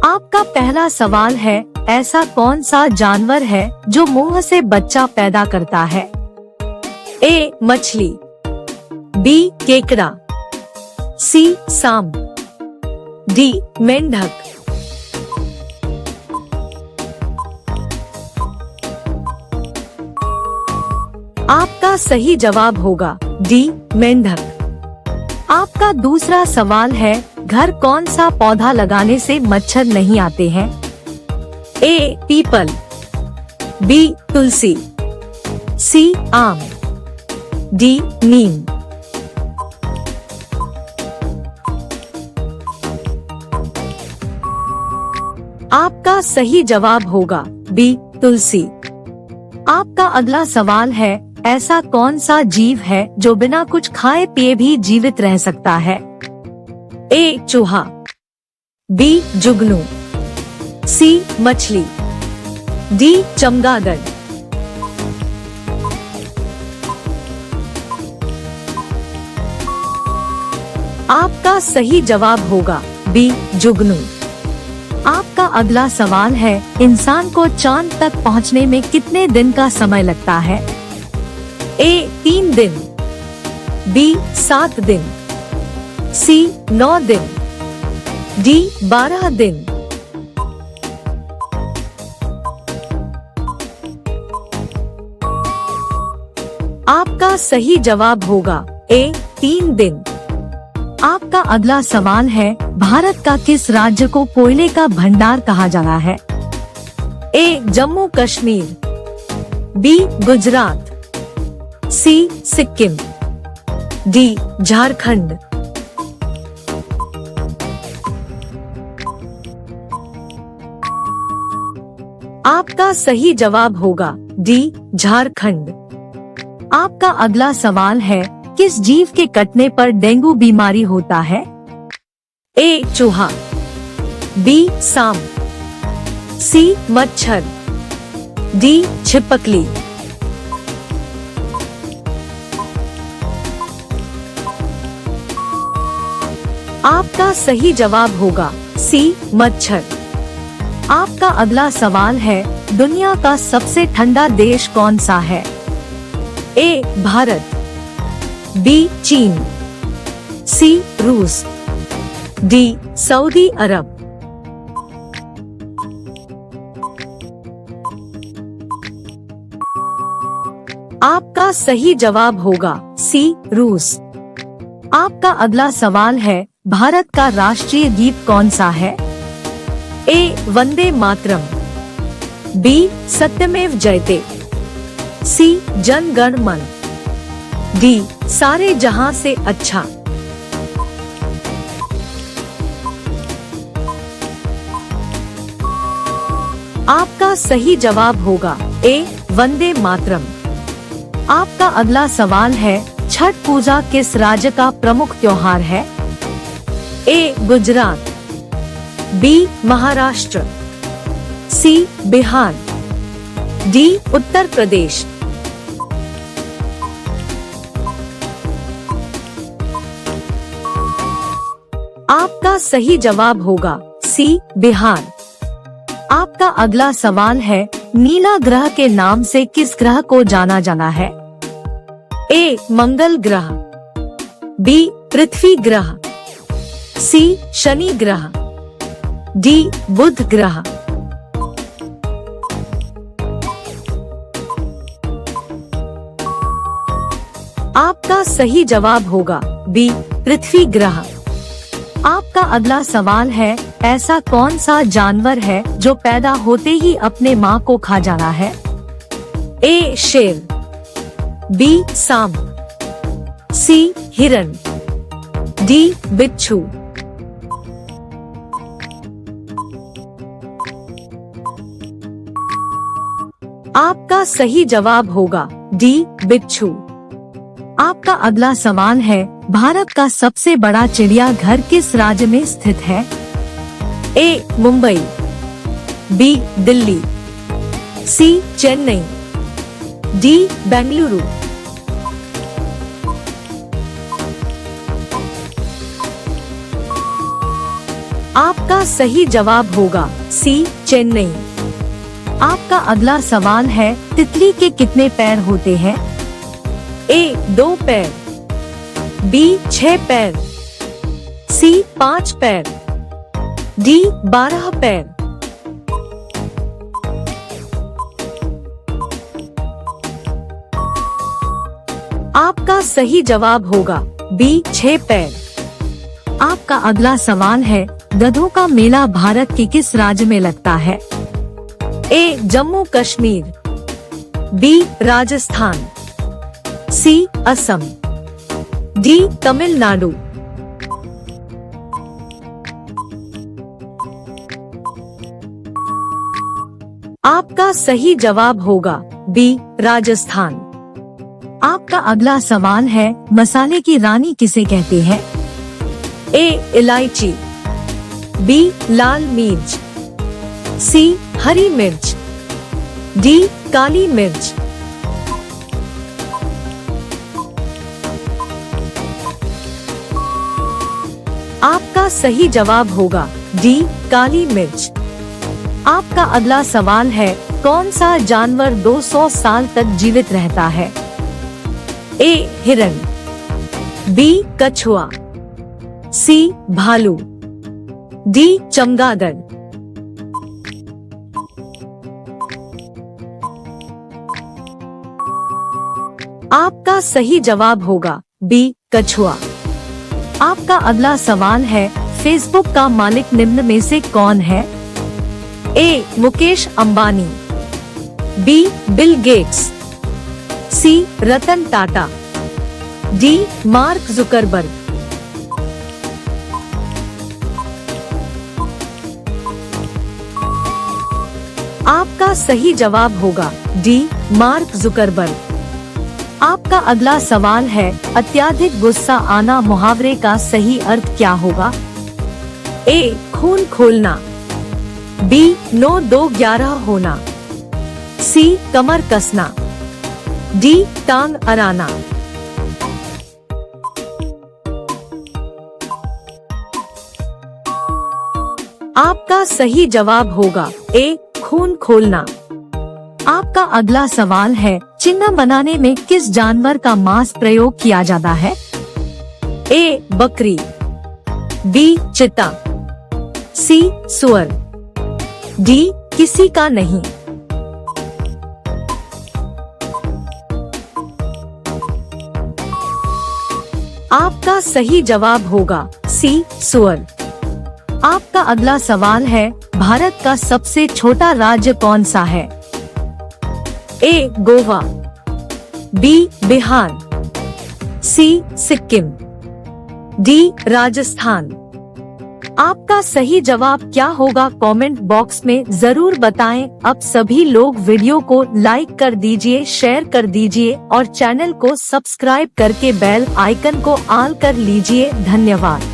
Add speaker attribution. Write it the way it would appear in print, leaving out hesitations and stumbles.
Speaker 1: आपका पहला सवाल है, ऐसा कौन सा जानवर है जो मुंह से बच्चा पैदा करता है? ए. मछली, बी. केकड़ा, सी. सांप, डी. मेंढक। आपका सही जवाब होगा डी. मेंढक। आपका दूसरा सवाल है, घर कौन सा पौधा लगाने से मच्छर नहीं आते हैं? ए. पीपल, बी. तुलसी, सी. आम, डी. नीम। आपका सही जवाब होगा बी. तुलसी। आपका अगला सवाल है, ऐसा कौन सा जीव है जो बिना कुछ खाए पिए भी जीवित रह सकता है? ए. चूहा, बी. जुगनू, सी. मछली, डी. चमगादड़। आपका सही जवाब होगा बी. जुगनू। आपका अगला सवाल है, इंसान को चांद तक पहुंचने में कितने दिन का समय लगता है? ए. 3 दिन, बी. 7 दिन, सी. 9 दिन, डी. 12 दिन। आपका सही जवाब होगा ए. 3 दिन। आपका अगला सवाल है, भारत का किस राज्य को कोयले का भंडार कहा जाता है? ए. जम्मू कश्मीर, बी. गुजरात, सी. सिक्किम, डी. झारखंड। आपका सही जवाब होगा डी. झारखंड। आपका अगला सवाल है, किस जीव के कटने पर डेंगू बीमारी होता है? ए. चूहा, बी. सांप, सी. मच्छर, डी. छिपकली। आपका सही जवाब होगा सी. मच्छर। आपका अगला सवाल है, दुनिया का सबसे ठंडा देश कौन सा है? ए. भारत, बी. चीन, सी. रूस, डी. सऊदी अरब। आपका सही जवाब होगा सी. रूस। आपका अगला सवाल है, भारत का राष्ट्रीय गीत कौन सा है? ए. वंदे मातरम, बी. सत्यमेव जयते, सी. जन गण मन, डी. सारे जहां से अच्छा। आपका सही जवाब होगा ए. वंदे मातरम। आपका अगला सवाल है, छठ पूजा किस राज्य का प्रमुख त्योहार है? ए. गुजरात, बी. महाराष्ट्र, सी. बिहार, डी. उत्तर प्रदेश। आपका सही जवाब होगा सी. बिहार। आपका अगला सवाल है, नीला ग्रह के नाम से किस ग्रह को जाना जाना है? ए. मंगल ग्रह, बी. पृथ्वी ग्रह, सी. शनि ग्रह, डी. बुध ग्रह। आपका सही जवाब होगा बी. पृथ्वी ग्रह। आपका अगला सवाल है, ऐसा कौन सा जानवर है जो पैदा होते ही अपने माँ को खा जाना है? ए. शेर, बी. सांप, सी. हिरण, डी. बिच्छू। आपका सही जवाब होगा डी. बिच्छू। आपका अगला सवाल है, भारत का सबसे बड़ा चिड़ियाघर किस राज्य में स्थित है? ए. मुंबई, बी. दिल्ली, सी. चेन्नई, डी. बेंगलुरु। आपका सही जवाब होगा सी चेन्नई। आपका अगला सवाल है, तितली के कितने पैर होते हैं? ए 2 पैर, बी 6 पैर, सी 5 पैर, डी 12 पैर। आपका सही जवाब होगा बी 6 पैर। आपका अगला सवाल है, गधों का मेला भारत के किस राज्य में लगता है? ए जम्मू कश्मीर, बी राजस्थान, सी असम, डी तमिलनाडु। आपका सही जवाब होगा बी राजस्थान। आपका अगला सवाल है, मसाले की रानी किसे कहते हैं? ए इलायची, बी लाल मिर्च, सी हरी मिर्च, डी काली मिर्च। आपका सही जवाब होगा डी काली मिर्च। आपका अगला सवाल है, कौन सा जानवर 200 साल तक जीवित रहता है? ए हिरण, बी कछुआ, सी भालू, डी चमगादड़। आपका सही जवाब होगा बी कछुआ। आपका अगला सवाल है, फेसबुक का मालिक निम्न में से कौन है? A Mukesh Ambani, B Bill Gates, C Ratan Tata, D Mark Zuckerberg. आपका सही जवाब होगा डी मार्क जुकरबर्ग। आपका अगला सवाल है, अत्याधिक गुस्सा आना मुहावरे का सही अर्थ क्या होगा? ए खून खोलना, बी 9-2-11 होना, सी कमर कसना, डी टांग अड़ाना। आपका सही जवाब होगा ए खून खोलना। आपका अगला सवाल है, चिन्ह बनाने में किस जानवर का मांस प्रयोग किया जाता है? ए बकरी, बी चीता, सी सुअर, डी किसी का नहीं। आपका सही जवाब होगा सी सुअर। आपका अगला सवाल है, भारत का सबसे छोटा राज्य कौन सा है? ए गोवा, बी बिहार, सी सिक्किम, डी राजस्थान। आपका सही जवाब क्या होगा? कमेंट बॉक्स में जरूर बताएं। अब सभी लोग वीडियो को लाइक कर दीजिए, शेयर कर दीजिए और चैनल को सब्सक्राइब करके बेल आइकन को ऑल कर लीजिए। धन्यवाद।